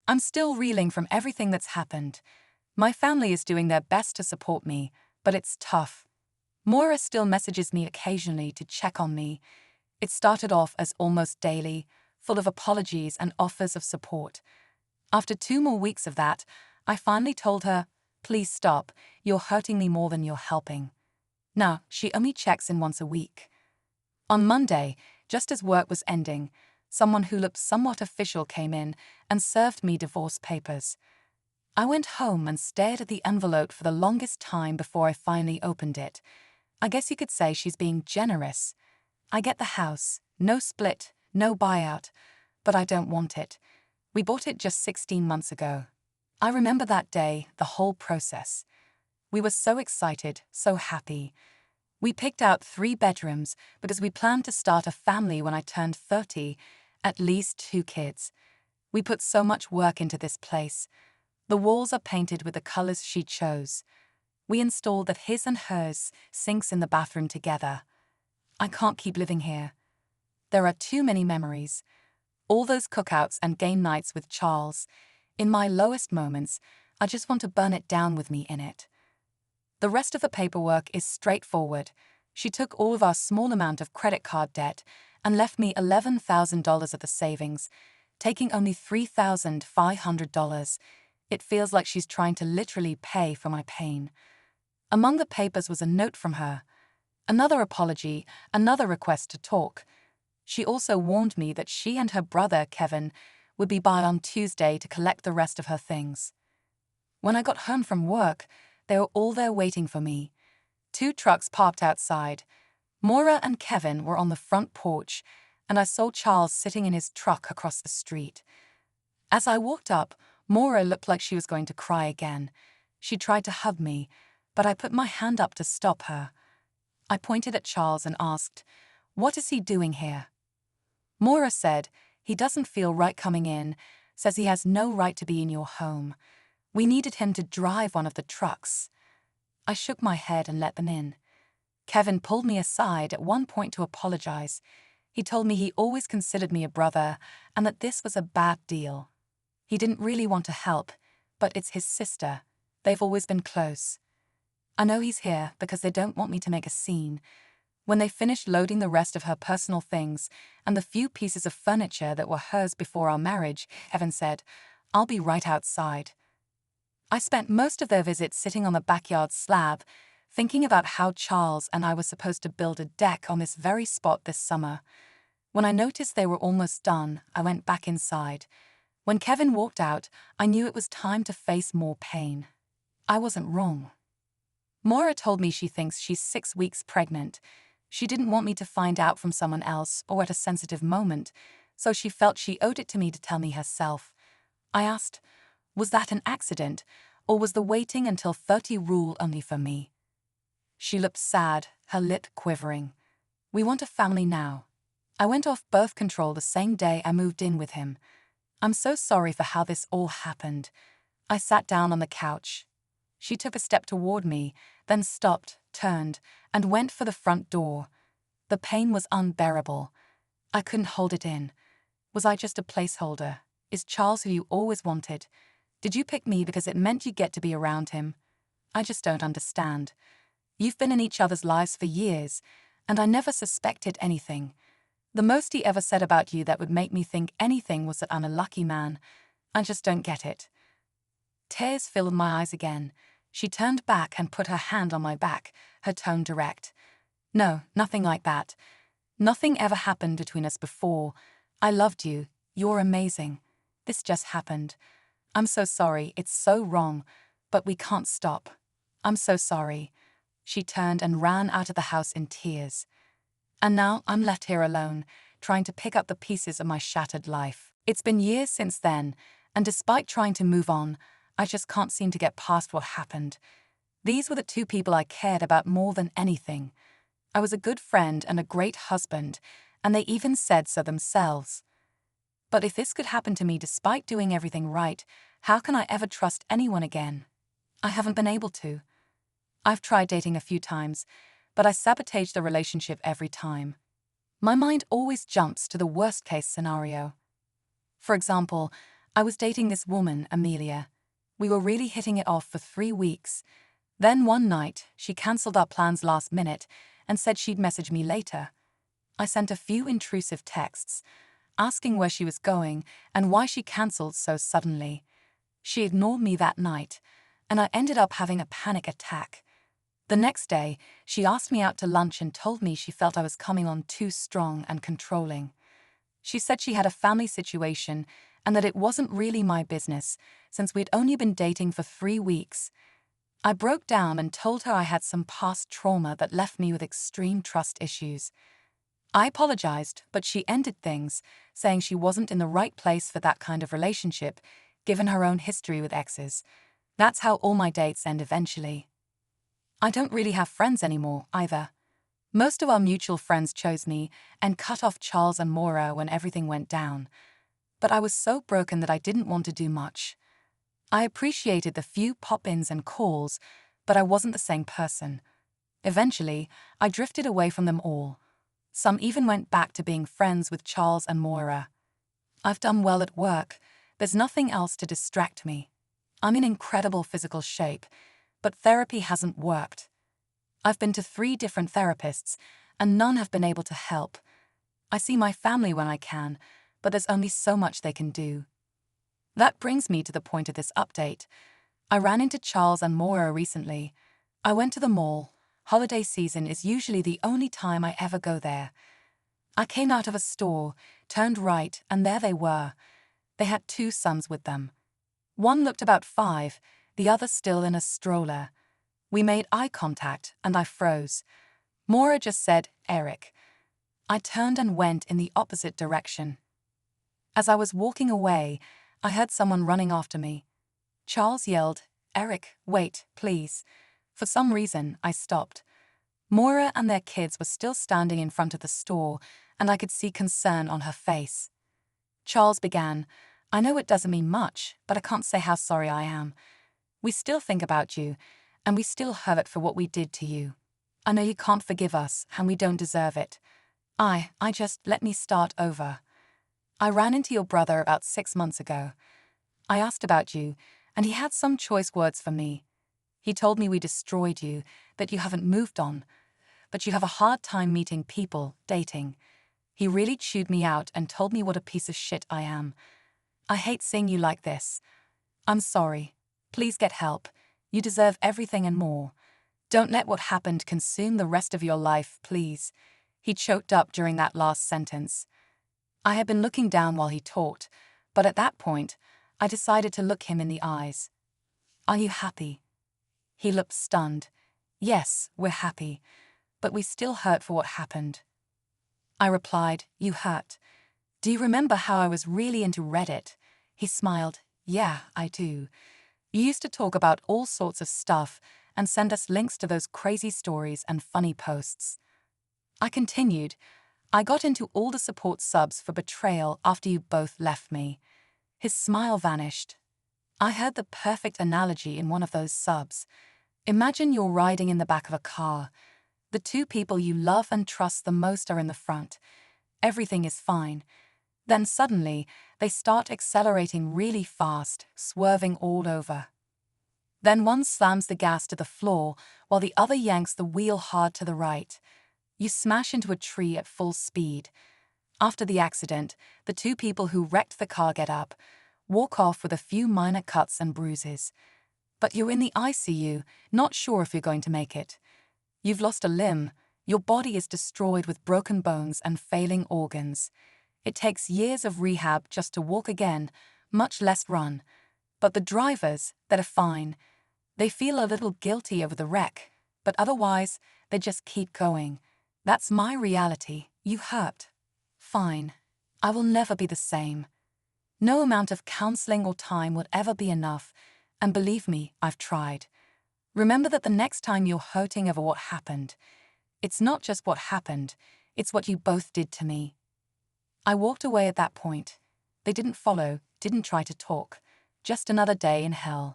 I'm still reeling from everything that's happened. My family is doing their best to support me, but it's tough. Moira still messages me occasionally to check on me. It started off as almost daily, full of apologies and offers of support. After 2 more weeks of that, I finally told her, "Please stop, you're hurting me more than you're helping." Now, she only checks in once a week. On Monday, just as work was ending, someone who looked somewhat official came in and served me divorce papers. I went home and stared at the envelope for the longest time before I finally opened it. I guess you could say she's being generous. I get the house, no split, no buyout, but I don't want it. We bought it just 16 months ago. I remember that day, the whole process. We were so excited, so happy. We picked out 3 bedrooms because we planned to start a family when I turned 30, at least 2 kids. We put so much work into this place. The walls are painted with the colors she chose. We installed that his and hers sinks in the bathroom together. I can't keep living here. There are too many memories. All those cookouts and game nights with Charles. In my lowest moments, I just want to burn it down with me in it. The rest of the paperwork is straightforward. She took all of our small amount of credit card debt and left me $11,000 of the savings, taking only $3,500. It feels like she's trying to literally pay for my pain. Among the papers was a note from her. Another apology, another request to talk. She also warned me that she and her brother, Kevin, would be by on Tuesday to collect the rest of her things. When I got home from work, they were all there waiting for me. 2 trucks parked outside. Moira and Kevin were on the front porch, and I saw Charles sitting in his truck across the street. As I walked up, Moira looked like she was going to cry again. She tried to hug me, but I put my hand up to stop her. I pointed at Charles and asked, "What is he doing here?" Moira said, "He doesn't feel right coming in, says he has no right to be in your home. We needed him to drive one of the trucks." I shook my head and let them in. Kevin pulled me aside at one point to apologize. He told me he always considered me a brother and that this was a bad deal. He didn't really want to help, but it's his sister. They've always been close. I know he's here because they don't want me to make a scene. When they finished loading the rest of her personal things and the few pieces of furniture that were hers before our marriage, Kevin said, "I'll be right outside." I spent most of their visit sitting on the backyard slab, thinking about how Charles and I were supposed to build a deck on this very spot this summer. When I noticed they were almost done, I went back inside. When Kevin walked out, I knew it was time to face more pain. I wasn't wrong. Moira told me she thinks she's 6 weeks pregnant. She didn't want me to find out from someone else or at a sensitive moment, so she felt she owed it to me to tell me herself. I asked, was that an accident, or was the waiting until 30 rule only for me? She looked sad, her lip quivering. "We want a family now. I went off birth control the same day I moved in with him. I'm so sorry for how this all happened." I sat down on the couch. She took a step toward me, then stopped, turned, and went for the front door. The pain was unbearable. I couldn't hold it in. Was I just a placeholder? Is Charles who you always wanted? Did you pick me because it meant you get to be around him? I just don't understand. You've been in each other's lives for years, and I never suspected anything. The most he ever said about you that would make me think anything was that I'm a lucky man. I just don't get it. Tears filled my eyes again. She turned back and put her hand on my back, her tone direct. "No, nothing like that. Nothing ever happened between us before. I loved you. You're amazing. This just happened. I'm so sorry, it's so wrong, but we can't stop. I'm so sorry." She turned and ran out of the house in tears. And now I'm left here alone, trying to pick up the pieces of my shattered life. It's been years since then, and despite trying to move on, I just can't seem to get past what happened. These were the 2 people I cared about more than anything. I was a good friend and a great husband, and they even said so themselves. But if this could happen to me despite doing everything right, how can I ever trust anyone again? I haven't been able to. I've tried dating a few times, but I sabotage the relationship every time. My mind always jumps to the worst-case scenario. For example, I was dating this woman, Amelia. We were really hitting it off for 3 weeks. Then one night, she cancelled our plans last minute and said she'd message me later. I sent a few intrusive texts, asking where she was going and why she cancelled so suddenly. She ignored me that night, and I ended up having a panic attack. The next day, she asked me out to lunch and told me she felt I was coming on too strong and controlling. She said she had a family situation and that it wasn't really my business, since we'd only been dating for 3 weeks. I broke down and told her I had some past trauma that left me with extreme trust issues. I apologized, but she ended things, saying she wasn't in the right place for that kind of relationship, given her own history with exes. That's how all my dates end eventually. I don't really have friends anymore, either. Most of our mutual friends chose me and cut off Charles and Maura when everything went down. But I was so broken that I didn't want to do much. I appreciated the few pop-ins and calls, but I wasn't the same person. Eventually, I drifted away from them all. Some even went back to being friends with Charles and Maura. I've done well at work. There's nothing else to distract me. I'm in incredible physical shape, but therapy hasn't worked. I've been to 3 different therapists, and none have been able to help. I see my family when I can, but there's only so much they can do. That brings me to the point of this update. I ran into Charles and Maura recently. I went to the mall. Holiday season is usually the only time I ever go there. I came out of a store, turned right, and there they were. They had 2 sons with them. One looked about 5, the other still in a stroller. We made eye contact, and I froze. Maura just said, "Eric." I turned and went in the opposite direction. As I was walking away, I heard someone running after me. Charles yelled, "Eric, wait, please." For some reason, I stopped. Maura and their kids were still standing in front of the store, and I could see concern on her face. Charles began, "I know it doesn't mean much, but I can't say how sorry I am. We still think about you, and we still hurt for what we did to you. I know you can't forgive us, and we don't deserve it. I just let me start over. I ran into your brother about 6 months ago. I asked about you, and he had some choice words for me. He told me we destroyed you, that you haven't moved on, but you have a hard time meeting people, dating. He really chewed me out and told me what a piece of shit I am. I hate seeing you like this. I'm sorry. Please get help. You deserve everything and more. Don't let what happened consume the rest of your life, please." He choked up during that last sentence. I had been looking down while he talked, but at that point, I decided to look him in the eyes. "Are you happy?" He looked stunned. "Yes, we're happy, but we still hurt for what happened." I replied, "You hurt. Do you remember how I was really into Reddit?" He smiled. "Yeah, I do. You used to talk about all sorts of stuff and send us links to those crazy stories and funny posts." I continued, "I got into all the support subs for betrayal after you both left me." His smile vanished. I heard the perfect analogy in one of those subs. Imagine you're riding in the back of a car. The 2 people you love and trust the most are in the front. Everything is fine. Then suddenly, they start accelerating really fast, swerving all over. Then one slams the gas to the floor, while the other yanks the wheel hard to the right. You smash into a tree at full speed. After the accident, the 2 people who wrecked the car get up, walk off with a few minor cuts and bruises. But you're in the ICU, not sure if you're going to make it. You've lost a limb. Your body is destroyed with broken bones and failing organs. It takes years of rehab just to walk again, much less run. But the drivers, that are fine, they feel a little guilty over the wreck, but otherwise, they just keep going. That's my reality. You hurt. Fine. I will never be the same. No amount of counseling or time would ever be enough, and believe me, I've tried. Remember that the next time you're hurting over what happened, it's not just what happened, it's what you both did to me." I walked away at that point. They didn't follow, didn't try to talk. Just another day in hell.